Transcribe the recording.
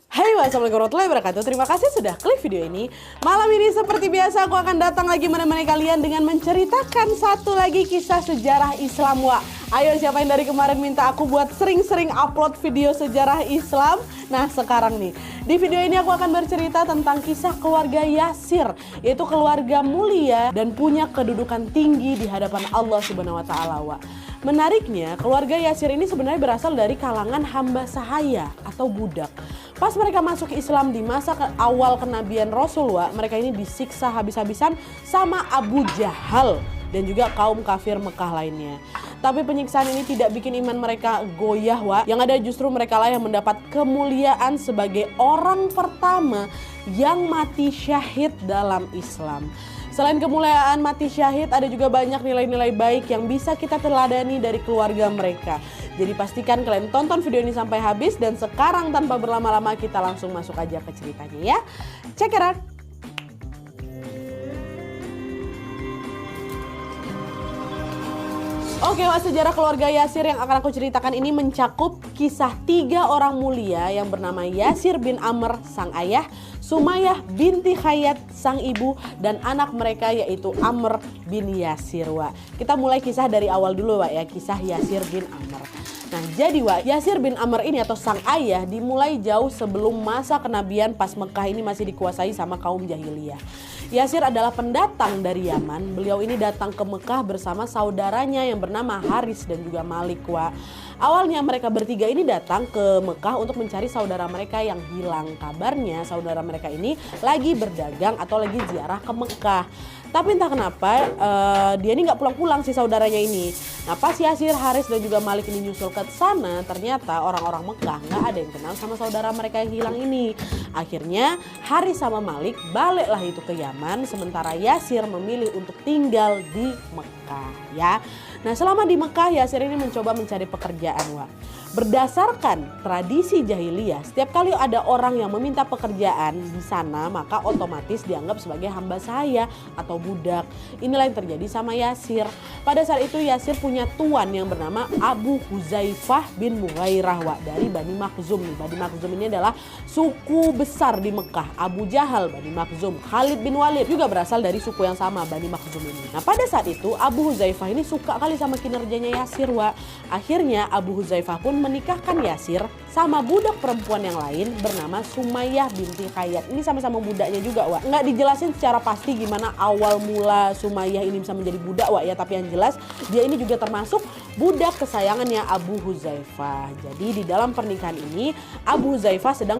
Hai, wassalamualaikum warahmatullahi wabarakatuh. Terima kasih sudah klik video ini. Malam ini seperti biasa aku akan datang lagi menemani kalian dengan menceritakan satu lagi kisah sejarah Islam, Wak. Ayo, siapa yang dari kemarin minta aku buat sering-sering upload video sejarah Islam? Nah, sekarang nih, di video ini aku akan bercerita tentang kisah keluarga Yasir, yaitu keluarga mulia dan punya kedudukan tinggi di hadapan Allah Subhanahu wa taala, Wak. Menariknya, keluarga Yasir ini sebenarnya berasal dari kalangan hamba sahaya atau budak. Pas mereka masuk Islam di masa awal kenabian Rasulullah, mereka ini disiksa habis-habisan sama Abu Jahal dan juga kaum kafir Mekah lainnya. Tapi penyiksaan ini tidak bikin iman mereka goyah, Wak. Yang ada justru mereka lah yang mendapat kemuliaan sebagai orang pertama yang mati syahid dalam Islam. Selain kemuliaan mati syahid, ada juga banyak nilai-nilai baik yang bisa kita teladani dari keluarga mereka. Jadi pastikan kalian tonton video ini sampai habis, dan sekarang tanpa berlama-lama kita langsung masuk aja ke ceritanya ya. Check it out. Oke, Wak, sejarah keluarga Yasir yang akan aku ceritakan ini mencakup kisah 3 orang mulia yang bernama Yasir bin Amr sang ayah, Sumayyah binti Khayyat sang ibu, dan anak mereka yaitu Amr bin Yasir, Wak. Kita mulai kisah dari awal dulu, Wak, ya, kisah Yasir bin Amr. Nah, jadi, Wak, Yasir bin Amr ini atau sang ayah dimulai jauh sebelum masa kenabian pas Mekah ini masih dikuasai sama kaum jahiliyah. Yasir adalah pendatang dari Yaman. Beliau ini datang ke Mekah bersama saudaranya yang bernama Haris dan juga Malik, Wak. Awalnya mereka bertiga ini datang ke Mekah untuk mencari saudara mereka yang hilang. Kabarnya saudara mereka ini lagi berdagang atau lagi ziarah ke Mekah. Tapi entah kenapa dia ini nggak pulang-pulang si saudaranya ini. Nah, pas Yasir, Haris dan juga Malik ini nyusul ke sana, ternyata orang-orang Mekah nggak ada yang kenal sama saudara mereka yang hilang ini. Akhirnya Haris sama Malik baliklah itu ke Yaman, sementara Yasir memilih untuk tinggal di Mekah, ya. Nah, selama di Mekah Yasir ini mencoba mencari pekerjaan, Wak. Berdasarkan tradisi jahiliyah, setiap kali ada orang yang meminta pekerjaan di sana, maka otomatis dianggap sebagai hamba sahaya atau budak. Inilah yang terjadi sama Yasir. Pada saat itu Yasir punya tuan yang bernama Abu Huzaifah bin Mughairah, Wak, dari Bani Makhzum. Bani Makhzum ini adalah suku besar di Mekah. Abu Jahal, Bani Makhzum. Khalid bin Walid juga berasal dari suku yang sama, Bani Makhzum ini. Nah, pada saat itu Abu Huzaifah ini suka kali sama kinerjanya Yasir, Wak. Akhirnya Abu Huzaifah pun menikahkan Yasir sama budak perempuan yang lain bernama Sumayyah binti Khayyat. Ini sama-sama budaknya juga, Wak. Nggak dijelasin secara pasti gimana awal mula Sumayyah ini bisa menjadi budak, Wak, ya. Tapi yang jelas dia ini juga termasuk budak kesayangannya Abu Huzaifah. Jadi di dalam pernikahan ini Abu Huzaifah sedang